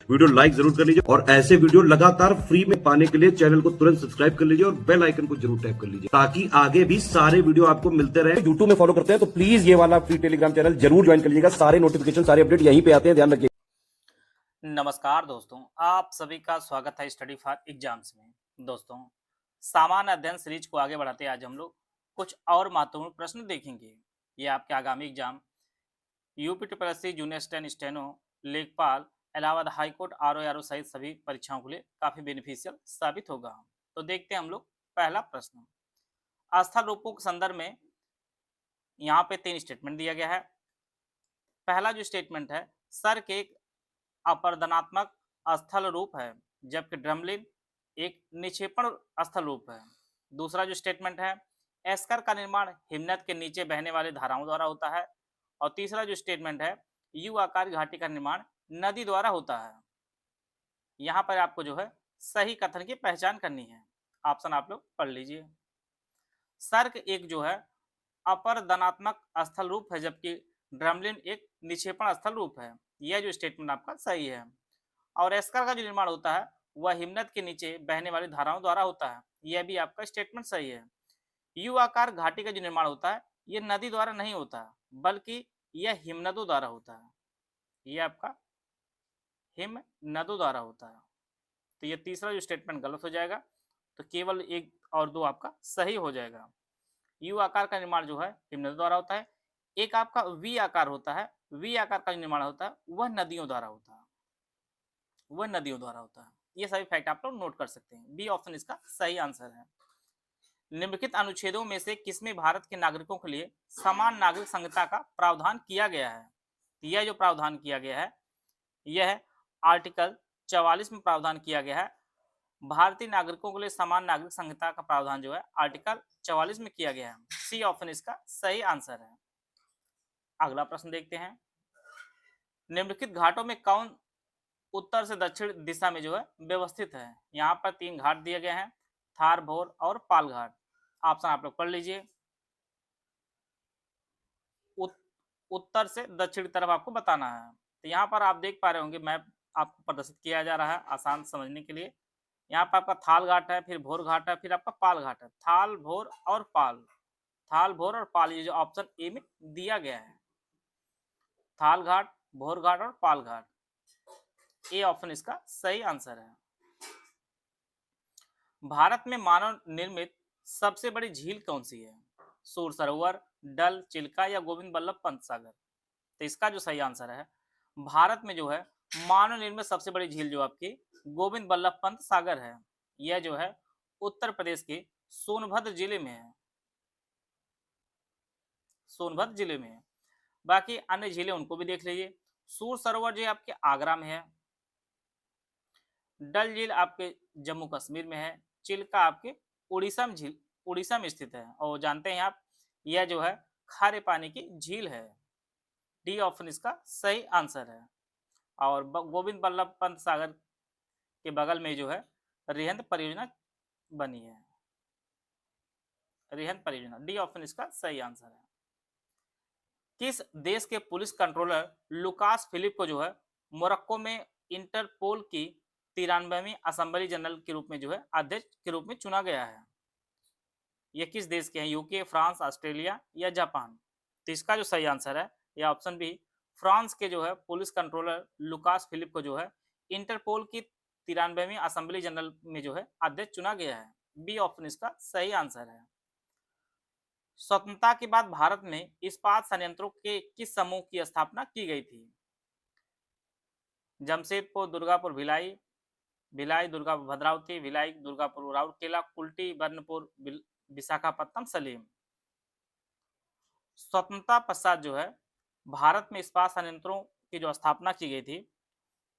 Video like जरूर कर लीजिए और ऐसे वीडियो लगातार फ्री में पाने के लिए चैनल को तुरंत सब्सक्राइब कर लीजिए और बेल आइकन को जरूर टैप कर लीजिए ताकि आगे भी सारे वीडियो आपको मिलते रहे। यूट्यूब में फॉलो करते हैं तो प्लीज ये वाला फ्री टेलीग्राम चैनल जरूर ज्वाइन कर लीजिएगा। सारे नोटिफिकेशन सारे अपडेट यहीं पे आते हैं, ध्यान रखिए। नमस्कार दोस्तों, आप सभी का स्वागत है स्टडी फॉर एग्जाम्स में। दोस्तों, सामान्य अध्ययन सीरीज को आगे बढ़ाते आज हम लोग कुछ और महत्वपूर्ण प्रश्न देखेंगे। ये आपके आगामी एग्जाम यूपीटीपीएससी जूनियर स्टेनो, लेखपाल, इलाहाबाद हाईकोर्ट, आरओ सहित सभी परीक्षाओं के लिए काफी बेनिफिशियल साबित होगा। तो देखते हैं हम लोग पहला प्रश्न। स्थल रूपों के संदर्भ में यहाँ पे 3 स्टेटमेंट दिया गया है। पहला जो स्टेटमेंट है, सर के एक अपरदनात्मक स्थल रूप है जबकि ड्रमलिन एक निक्षेपण स्थल रूप है। दूसरा जो स्टेटमेंट है, एस्कर का निर्माण हिमनद के नीचे बहने वाली धाराओं द्वारा होता है। और तीसरा जो स्टेटमेंट है, यू आकार घाटी का निर्माण नदी द्वारा होता है। यहाँ पर आपको जो है सही कथन की पहचान करनी है। ऑप्शन आप लोग पढ़ लीजिए। सर्क एक जो है अपरदनात्मक स्थल रूप है जबकि ड्रमलिन एक निक्षेपण स्थल रूप है। यह जो स्टेटमेंट आपका सही है। और एस्कर का जो निर्माण होता है वह हिमनद के नीचे बहने वाली धाराओं द्वारा होता है। यह भी आपका स्टेटमेंट सही है। यू आकार घाटी का जो निर्माण होता है यह नदी द्वारा नहीं होता बल्कि यह हिमनदों द्वारा होता है। यह आपका हिमनदों द्वारा होता है। तो यह तीसरा जो स्टेटमेंट गलत हो जाएगा। तो केवल 1 और 2 आपका सही हो जाएगा। यू आकार का निर्माण जो है हिमनदों द्वारा होता है। एक आपका वी आकार होता है, वी आकार का निर्माण होता है वह नदियों द्वारा होता है, वह नदियों द्वारा होता है। ये सभी फैक्ट आप लोग नोट कर सकते हैं। बी ऑप्शन इसका सही आंसर है। निम्नलिखित अनुच्छेदों में से किसमें भारत के नागरिकों के लिए समान नागरिक संहिता का प्रावधान किया गया है? यह जो प्रावधान किया गया है यह आर्टिकल 44 में प्रावधान किया गया है। भारतीय नागरिकों के लिए समान नागरिक संहिता का प्रावधान जो है आर्टिकल 44 में किया गया है। सी ऑप्शन इसका सही आंसर है। अगला प्रश्न देखते हैं। निम्नलिखित घाटों में कौन उत्तर से दक्षिण दिशा में जो है व्यवस्थित है? यहाँ पर 3 घाट दिए गए हैं, थार, भोर और पाल घाट। ऑप्शन आप लोग पढ़ लीजिए। उत्तर से दक्षिण की तरफ आपको बताना है। तो यहाँ पर आप देख पा रहे होंगे, मैप आपको प्रदर्शित किया जा रहा है आसान समझने के लिए। यहाँ पर आपका थाल घाट है, फिर भोर घाट है, फिर आपका पाल घाट है। थाल, भोर और पाल, थाल, भोर और पाल, ये जो ऑप्शन ए में दिया गया है, थाल घाट, भोर घाट और पाल घाट, ए ऑप्शन इसका सही आंसर है। भारत में मानव निर्मित सबसे बड़ी झील कौन सी है? सूर सरोवर, डल, चिल्का या गोविंद बल्लभ पंत सागर? तो इसका जो सही आंसर है, भारत में जो है मानव निर्मित सबसे बड़ी झील जो आपकी गोविंद बल्लभ पंत सागर है। यह जो है उत्तर प्रदेश के सोनभद्र जिले में है, सोनभद्र जिले में है। बाकी अन्य झीलें उनको भी देख लीजिए। सूर सरोवर जो आपके आगरा में है, डल झील आपके जम्मू कश्मीर में है, चिल्का आपके उड़ीसा में झील उड़ीसा में स्थित है। और जानते हैं आप, यह जो है खारे पानी की झील है। डी ऑप्शन इसका सही आंसर है। और गोविंद बल्लभ पंत सागर के बगल में जो है रिहंद परियोजना बनी है, रिहंद परियोजना। डी ऑप्शन इसका सही आंसर है। किस देश के पुलिस कंट्रोलर लुकास फिलिप को जो है मोरक्को में इंटरपोल की 93वीं असेंबली जनरल के रूप में जो है अध्यक्ष के रूप में चुना गया है? ये किस देश के हैं? यूके, फ्रांस, ऑस्ट्रेलिया या जापान? तो इसका जो सही आंसर है ये ऑप्शन बी, फ्रांस के जो है पुलिस कंट्रोलर लुकास फिलिप को जो है इंटरपोल की 93वीं असेंबली जनरल में जो है अध्यक्ष चुना गया है। बी ऑप्शन इसका सही आंसर है। स्वतंत्रता के बाद भारत में इस्पात संयंत्रों के किस समूह की स्थापना की गई थी? जमशेदपुर, दुर्गापुर, भिलाई, भिलाई दुर्गापुर भद्रावती, भिलाई दुर्गापुर राउरकेला, कुल्टी बर्नपुर विशाखापट्टनम सलीम? स्वतंत्रता पश्चात जो है भारत में इस्पात संयंत्रों की जो स्थापना की गई थी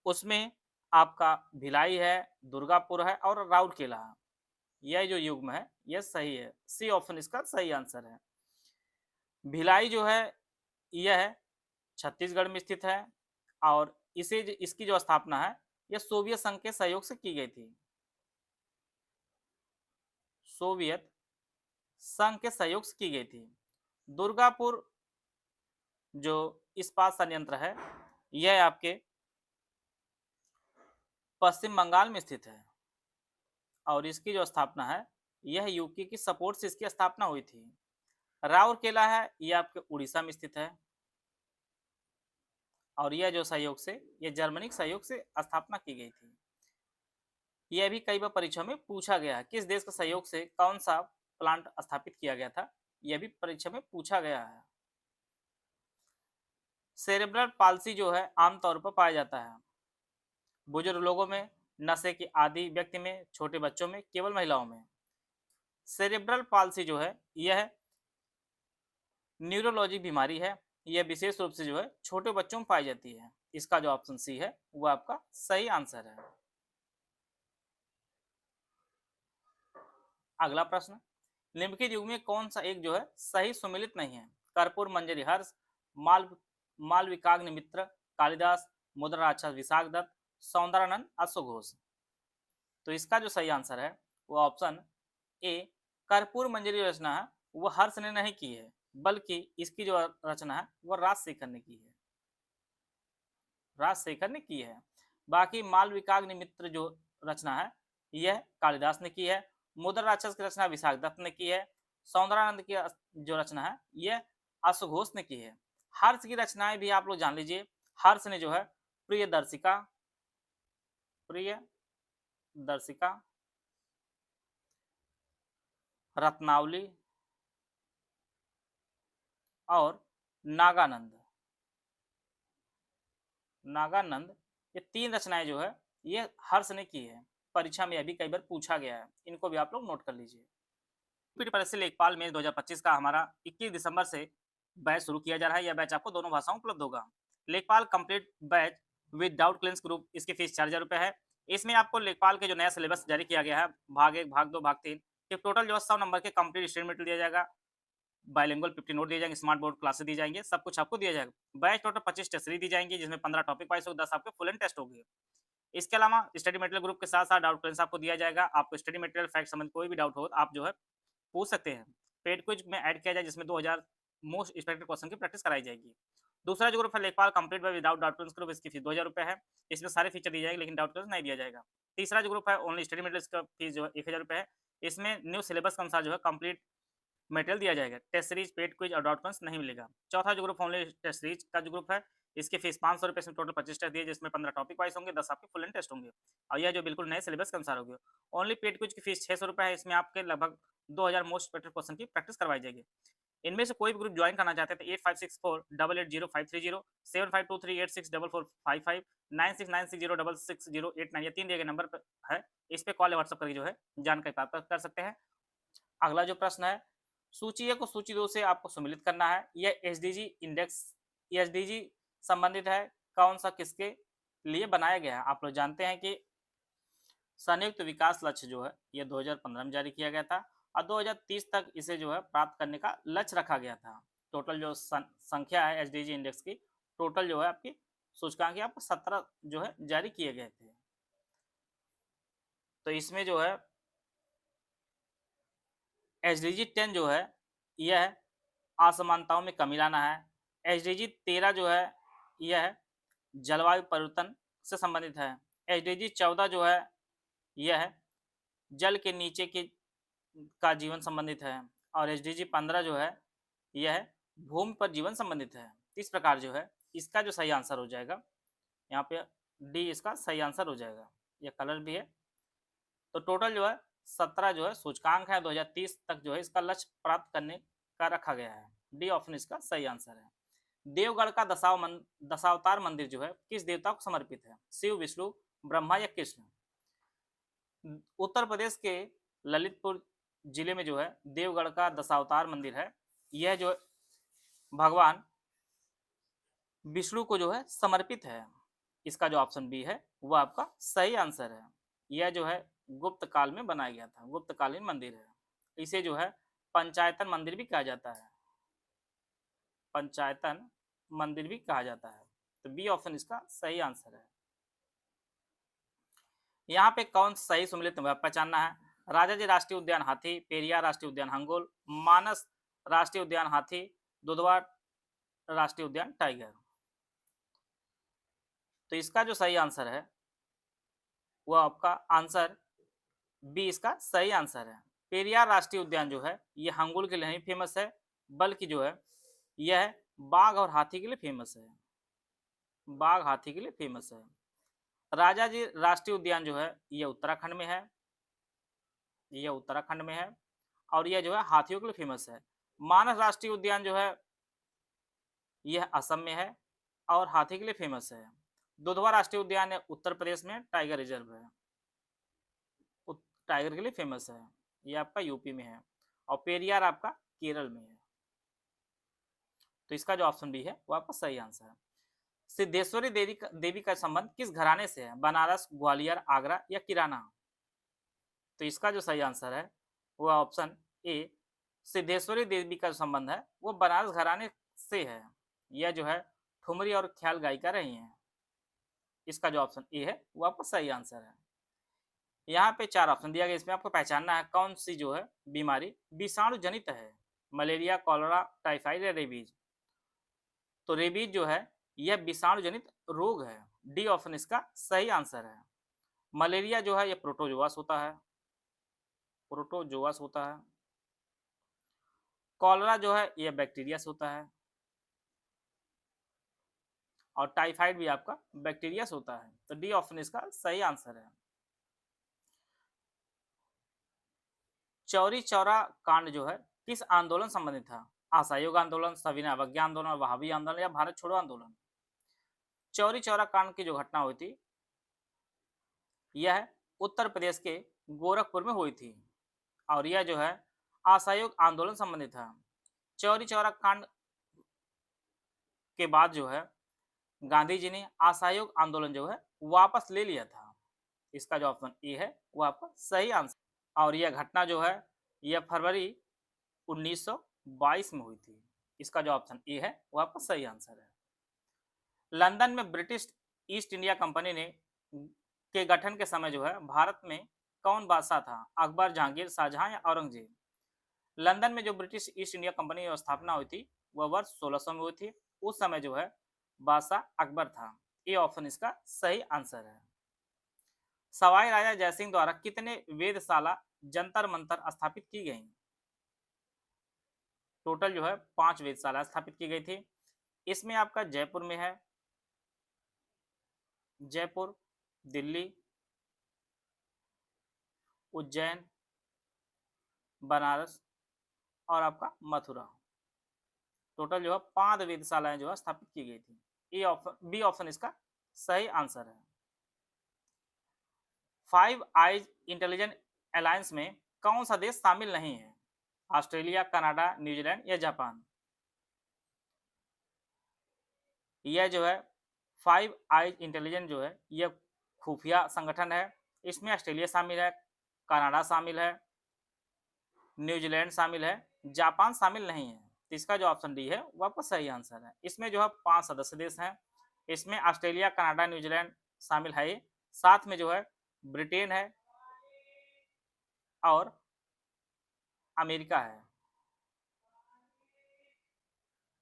उसमें आपका भिलाई है, दुर्गापुर है और राउरकेला है। यह जो युग्म है यह सही है। सी ऑप्शन इसका सही आंसर है। भिलाई जो है यह छत्तीसगढ़ में स्थित है और इसकी जो स्थापना है यह सोवियत संघ के सहयोग से की गई थी, सोवियत संघ के सहयोग से की गई थी। दुर्गापुर जो इस्पात संयंत्र है यह आपके पश्चिम बंगाल में स्थित है और इसकी जो स्थापना है यह यूके की सपोर्ट से इसकी स्थापना हुई थी। राउरकेला है यह आपके उड़ीसा में स्थित है और यह जो सहयोग से यह जर्मनी के सहयोग से स्थापना की गई थी। यह भी कई बार परीक्षा में पूछा गया है, किस देश के सहयोग से कौन सा प्लांट स्थापित किया गया था, यह भी परीक्षा में पूछा गया है। सेरेब्रल पाल्सी जो है आमतौर पर पाया जाता है बुजुर्ग लोगों में, नशे की आदि व्यक्ति में, छोटे बच्चों में, केवल महिलाओं में। सेरेब्रल पाल्सी जो है यह न्यूरोलॉजिक बीमारी है, यह विशेष रूप से जो है छोटे बच्चों में पाई जाती है। इसका जो ऑप्शन सी है वो आपका सही आंसर है। अगला प्रश्न, निम्नलिखित युग में कौन सा एक जो है सही सुमिलित नहीं है? कर्पूर मंजरी हर्ष, माल मालविकाग्निमित्र, कालिदास, मुद्रा राक्षस विशाखदत्त, सौंदरानंद अश्वघोष। तो इसका जो सही आंसर है वो ऑप्शन ए कर्पूर मंजरी रचना है वो हर्ष ने नहीं की है, बल्कि इसकी जो रचना है वो राजशेखर ने की है, राजशेखर ने की है। बाकी मालविकाग्निमित्र जो रचना है यह कालिदास ने की है, मुद्रा राक्षस की रचना विशाखदत्त ने की है, सौंदरानंद की जो रचना है यह अश्वघोष ने की है। हर्ष की रचनाएं भी आप लोग जान लीजिए, हर्ष ने जो है प्रियदर्शिका, प्रियदर्शिका, रत्नावली और नागानंद, नागानंद, ये तीन रचनाएं जो है ये हर्ष ने की है। परीक्षा में अभी कई बार पूछा गया है, इनको भी आप लोग नोट कर लीजिए। पीटी परीक्षा लेखपाल में 2025 का हमारा 21 दिसंबर से बैच शुरू किया जा रहा है। यह बैच आपको दोनों भाषाओं में उपलब्ध होगा। लेखपाल complete batch with doubt clearance group, इसकी फीस 4000 रुपये है। इसमें आपको लेखपाल के जो नया सिलेबस जारी किया गया है, भाग 1, भाग 2, भाग 3 के टोटल जो 100 नंबर के कंप्लीट स्टडी मटेरियल दिया जाएगा, बाइलिंगुअल 50 नोट दिए जाएंगे, स्मार्ट बोर्ड क्लासेस दी जाएंगे, सब कुछ आपको दिया जाएगा। बैच टोटल 25 टेस्ट सीरीज दी जाएंगी, जिसमें 15 टॉपिक वाइज होगा, 10 आपके फुल एंड टेस्ट होगी। इसके अलावा स्टडी मटेरियल ग्रुप के साथ साथ डाउट क्लियरेंस आपको दिया जाएगा। आपको स्टडी मटेरियल फैक्ट संबंध कोई भी डाउट हो आप जो है पूछ सकते हैं। पेड क्विज में ऐड किया जाए, जिसमें 2000 मोस्ट एक्सपेक्टेड क्वेश्चन की प्रैक्टिस कराई जाएगी। दूसरा जो ग्रुप है लेखपाल complete bye without doubt clearance group, इसकी फीस 2000 रुपये है। इसमें सारे फीचर दिए जाएंगे, लेकिन डाउट क्लियरेंस नहीं दिया जाएगा। तीसरा जो ग्रुप है ओनली स्टडी मटेरियल, इसका फीस जो है 1000 रुपये है। इसमें न्यू सिलेबस के अनुसार जो है कंप्लीट मटेरियल दिया जाएगा। टेस्ट सीरीज, पेड क्विज और डाउट क्लियरेंस नहीं मिलेगा। चौथा जो ग्रुप ओनली टेस्ट सीरीज का जो ग्रुप है, इसकी फीस 500 रुपये, इसमें टोटल 25 टेस्ट दिए, जिसमें 15 टॉपिक वाइज होंगे, 10 आपके फुल एंड टेस्ट होंगे। और यह जो बिल्कुल नए सिलेबस के अनुसार होगी। ओनली पेड क्विज की फीस 600 रुपये है। इसमें आपके लगभग 2000 मोस्ट एक्सपेक्टेड क्वेश्चन की प्रैक्टिस करवाई जाएगी। इनमें से कोई भी ग्रुप ज्वाइन करना चाहते हैं तो 8564880530, 7523864455, 9696066089, ये 3 दिए गए नंबर पर है। इस पे कॉल या व्हाट्सएप करके जो है जानकारी प्राप्त कर सकते हैं। अगला जो प्रश्न है, सूची 1 को सूची 2 से आपको सम्मिलित करना है। यह एसडीजी इंडेक्स, एसडीजी संबंधित है, कौन सा किसके लिए बनाया गया है? आप लोग जानते हैं कि संयुक्त विकास लक्ष्य जो है यह 2015 में जारी किया गया था और 2030 तक इसे जो है प्राप्त करने का लक्ष्य रखा गया था। टोटल जो संख्या है एसडीजी इंडेक्स की, टोटल जो है आपकी सूचकांक आपको 17 जो है जारी किए गए थे। तो इसमें जो है एसडीजी 10 जो है यह असमानताओं में कमी लाना है। एसडीजी 13 जो है यह जलवायु परिवर्तन से संबंधित है। एसडीजी 14 जो है यह जल के नीचे के का जीवन संबंधित है और एसडीजी 15 जो है यह भूमि पर जीवन संबंधित है। इस प्रकार जो है इसका जो सही आंसर हो जाएगा यहाँ पे डी इसका सही आंसर हो जाएगा। यह कलर भी है। तो टोटल जो है 17 जो है सूचकांक है, 2030 तक जो है इसका लक्ष्य प्राप्त करने का रखा गया है। डी ऑप्शन इसका सही आंसर है। देवगढ़ का दशावतार मंदिर जो है किस देवता को समर्पित है? शिव, विष्णु, ब्रह्मा या कृष्ण? उत्तर प्रदेश के ललितपुर जिले में जो है देवगढ़ का दशावतार मंदिर है, यह जो भगवान विष्णु को जो है समर्पित है। इसका जो ऑप्शन बी है वो आपका सही आंसर है। यह जो है गुप्त काल में बनाया गया था, गुप्तकालीन मंदिर है। इसे जो है पंचायतन मंदिर भी कहा जाता है, पंचायतन मंदिर भी कहा जाता है। तो बी ऑप्शन इसका सही आंसर है। यहाँ पे कौन सही सुमिलित पहचानना है? राजाजी राष्ट्रीय उद्यान हाथी, पेरियार राष्ट्रीय उद्यान हंगोल, मानस राष्ट्रीय उद्यान हाथी, दुधवा राष्ट्रीय उद्यान टाइगर। तो इसका जो सही आंसर है वो आपका आंसर बी इसका सही आंसर है। पेरियार राष्ट्रीय उद्यान जो है ये हंगुल के लिए नहीं फेमस है, बल्कि जो है यह बाघ और हाथी के लिए फेमस है। बाघ हाथी के लिए फेमस है। राजाजी राष्ट्रीय उद्यान जो है ये उत्तराखंड में है। ये उत्तराखंड में है और यह जो है हाथियों के लिए फेमस है। मानस राष्ट्रीय उद्यान जो है यह असम में है और हाथी के लिए फेमस है। दुधवा राष्ट्रीय उद्यान है उत्तर प्रदेश में, टाइगर रिजर्व है, टाइगर के लिए फेमस है। ये आपका यूपी में है और पेरियार आपका केरल में है। तो इसका जो ऑप्शन बी है वो आपका सही आंसर है। सिद्धेश्वरी देवी का संबंध किस घराने से है? बनारस, ग्वालियर, आगरा या किराना? तो इसका जो सही आंसर है वो ऑप्शन ए, सिद्धेश्वरी देवी का संबंध है वो बनारस घराने से है। यह जो है ठुमरी और ख्याल गायिका रही हैं। इसका जो ऑप्शन ए है वो आपका सही आंसर है। यहाँ पे 4 ऑप्शन दिया गया, इसमें आपको पहचानना है कौन सी जो है बीमारी विषाणु जनित है। मलेरिया, कॉलरा, टाइफाइड या रेबीज? तो रेबीज जो है यह विषाणु जनित रोग है। डी ऑप्शन इसका सही आंसर है। मलेरिया जो है यह प्रोटोजोआस होता है, प्रोटोजोआस होता है। कॉलरा जो है यह बैक्टीरिया से होता है और टाइफाइड भी आपका बैक्टीरिया से होता है। तो डी ऑप्शन इसका सही आंसर है। चौरी चौरा कांड जो है किस आंदोलन संबंधित था? असहयोग आंदोलन, सविनय अवज्ञा आंदोलन, वहाबी आंदोलन या भारत छोड़ो आंदोलन? चौरी चौरा कांड की जो घटना हुई थी यह उत्तर प्रदेश के गोरखपुर में हुई थी और यह जो है असहयोग आंदोलन संबंधित था। चौरी चौरा कांड के बाद जो है गांधी जी ने असहयोग आंदोलन जो है वापस ले लिया था। इसका जो ऑप्शन ए है वो आपका सही आंसर। और यह घटना जो है यह फरवरी 1922 में हुई थी। इसका जो ऑप्शन ए है वो आपका सही आंसर है। लंदन में ब्रिटिश ईस्ट इंडिया कंपनी ने के गठन के समय जो है भारत में कौन बादशाह था? अकबर, जहांगीर, शाहजहां या औरंगजेब? लंदन में जो ब्रिटिश ईस्ट इंडिया कंपनी की स्थापना हुई थी वह वर्ष 1600 में हुई थी। उस समय जो है बादशाह अकबर था। ये ऑप्शन इसका सही आंसर है। सवाई राजा जयसिंह द्वारा कितने वेधशाला जंतर मंतर स्थापित की गई? टोटल जो है 5 वेधशाला स्थापित की गई थी। इसमें आपका जयपुर में है, जयपुर, दिल्ली, उज्जैन, बनारस और आपका मथुरा। टोटल जो है 5 वेधशालाएं जो है स्थापित की गई थी। ए ऑप्शन बी ऑप्शन इसका सही आंसर है। 5 आइज इंटेलिजेंट अलायंस में कौन सा देश शामिल नहीं है? ऑस्ट्रेलिया, कनाडा, न्यूजीलैंड या जापान? यह जो है 5 आइज इंटेलिजेंट जो है यह खुफिया संगठन है। इसमें ऑस्ट्रेलिया शामिल है, कनाडा शामिल है, न्यूजीलैंड शामिल है, जापान शामिल नहीं है। तो इसका जो ऑप्शन डी है वो आपका सही आंसर है। इसमें जो है 5 सदस्य देश हैं। इसमें ऑस्ट्रेलिया, कनाडा, न्यूजीलैंड शामिल है। साथ में जो है ब्रिटेन है और अमेरिका है।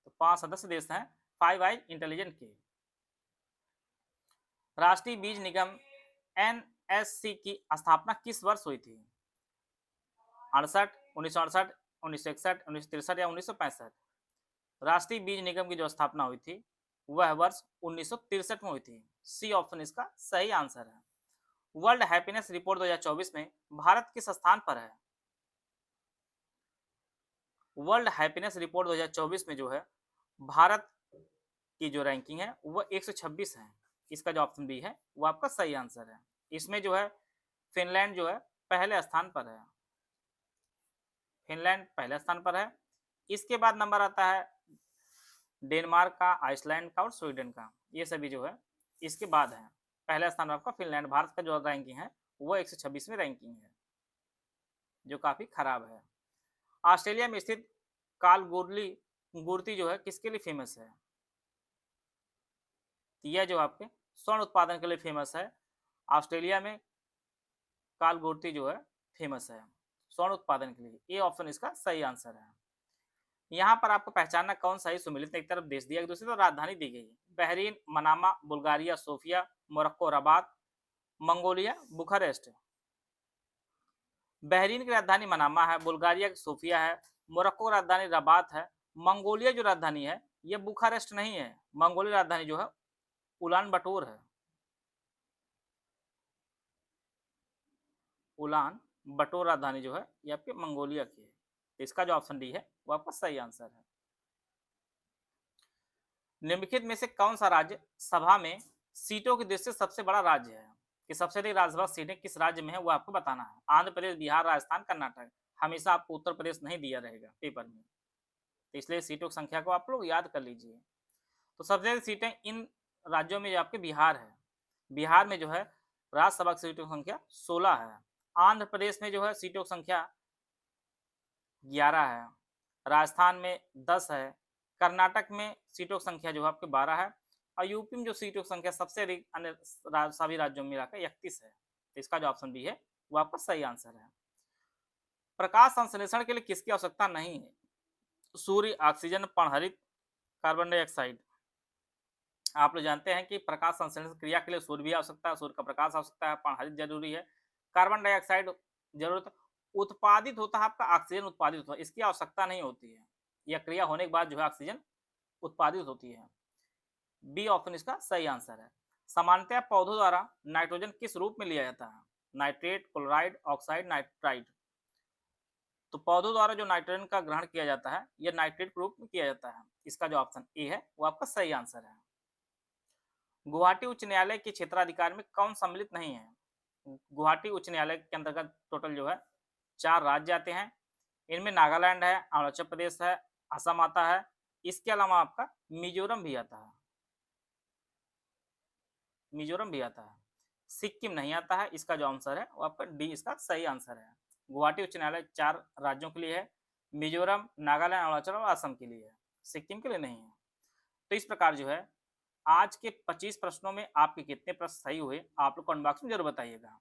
तो 5 सदस्य देश हैं 5 आइज इंटेलिजेंट के। राष्ट्रीय बीज निगम एनएससी की स्थापना किस वर्ष हुई थी? 68, 1968, 1961, 1963 या 1965? राष्ट्रीय बीज निगम की जो स्थापना हुई थी वह वर्ष 1963 में हुई थी। सी ऑप्शन इसका सही आंसर है। वर्ल्ड हैप्पीनेस रिपोर्ट 2024 में भारत किस स्थान पर है? वर्ल्ड हैप्पीनेस रिपोर्ट 2024 में जो है भारत की जो रैंकिंग है वह 126 है। इसका जो ऑप्शन बी है वो आपका सही आंसर है। इसमें जो है फिनलैंड जो है पहले स्थान पर है। फिनलैंड पहले स्थान पर है। इसके बाद नंबर आता है डेनमार्क का, आइसलैंड का और स्वीडन का। ये सभी जो है इसके बाद है। पहला स्थान आपका फिनलैंड। भारत का जो रैंकिंग है वो 126 में रैंकिंग है, जो काफी खराब है। ऑस्ट्रेलिया में स्थित कालगोरली मूर्ति जो है किसके लिए फेमस है? यह जो आपके स्वर्ण उत्पादन के लिए फेमस है। ऑस्ट्रेलिया में कालगोरती जो है फेमस है स्वर्ण उत्पादन के लिए। ये ऑप्शन इसका सही आंसर है। यहाँ पर आपको पहचानना कौन सा है। सुमिलित एक तरफ देश दिया, दूसरी तरफ राजधानी दी गई है। Bahrain, Manama, Bulgaria, Sofia, Morocco, Rabat Mongolia, Bucharest. Bahrain की राजधानी मनामा है, बुल्गारिया की सोफिया है, मोरक्को की राजधानी रबात है। मंगोलिया जो राजधानी है ये बुखारेस्ट नहीं है, मंगोलिया राजधानी जो है उलान बटोर है। उलान बटोर राजधानी जो है ये आपके मंगोलिया की है। तो इसका जो ऑप्शन डी है वो आपका सही आंसर है। निम्नलिखित में से कौन सा राज्य सभा में सीटों की दृष्टि से सबसे बड़ा राज्य है? कि सबसे अधिक राज्यसभा सीटें किस राज्य में है वो आपको बताना है। आंध्र प्रदेश, बिहार, राजस्थान, कर्नाटक। हमेशा आपको उत्तर प्रदेश नहीं दिया रहेगा पेपर में, तो इसलिए सीटों की संख्या को आप लोग याद कर लीजिए। तो सबसे ज्यादा सीटें इन राज्यों में जो आपके बिहार है, बिहार में जो है राज्यसभा की सीटों की संख्या 16 है। आंध्र प्रदेश में जो है सीटों की संख्या 11 है, राजस्थान में 10 है, कर्नाटक में सीटों की संख्या जो है आपके 12 है, और यूपी में जो सीटों की संख्या सबसे अधिक अन्य सभी राज्यों में मिलाकर 31 है। तो इसका जो ऑप्शन बी है वो आपका सही आंसर है। प्रकाश संश्लेषण के लिए किसकी आवश्यकता नहीं है? सूर्य, ऑक्सीजन, पर्णहरित, कार्बन डाइऑक्साइड। आप लोग जानते हैं कि प्रकाश संश्लेषण क्रिया के लिए सूर्य भी आवश्यकता है, सूर्य का प्रकाश आवश्यकता है, पर्णहरित जरूरी है, कार्बन डाइऑक्साइड जरूरत उत्पादित होता है आपका, ऑक्सीजन उत्पादित होता है, इसकी आवश्यकता नहीं होती है। यह क्रिया होने के बाद जो है ऑक्सीजन उत्पादित होती है। बी ऑप्शन इसका सही आंसर है। सामान्यतः पौधों द्वारा नाइट्रोजन किस रूप में लिया जाता है? Nitrate, chloride, oxide, nitride. तो पौधों द्वारा जो नाइट्रोजन का ग्रहण किया जाता है यह नाइट्रेट के रूप में किया जाता है। इसका जो ऑप्शन ए है वो आपका सही आंसर है। गुवाहाटी उच्च न्यायालय के क्षेत्राधिकार में कौन सम्मिलित नहीं है? गुवाहाटी उच्च न्यायालय के अंतर्गत टोटल जो है 4 राज्य आते हैं। इनमें नागालैंड है, अरुणाचल प्रदेश है, असम आता है, इसके अलावा आपका मिजोरम भी आता है, मिजोरम भी आता है, सिक्किम नहीं आता है। इसका जो आंसर है वो आपका डी इसका सही आंसर है। गुवाहाटी उच्च न्यायालय 4 राज्यों के लिए है, मिजोरम, नागालैंड, अरुणाचल और असम के लिए है, सिक्किम के लिए नहीं है। तो इस प्रकार जो है आज के 25 प्रश्नों में आपके कितने प्रश्न सही हुए आप लोग कमेंट बॉक्स में जरूर बताइएगा।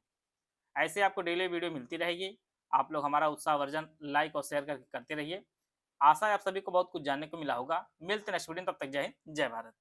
ऐसे आपको डेली वीडियो मिलती रहेगी। आप लोग हमारा उत्साहवर्धन लाइक और शेयर करते रहिए। आशा है आप सभी को बहुत कुछ जानने को मिला होगा। मिलते हैं नेक्स्ट वीडियो, तब तक जय हिंद, जय भारत।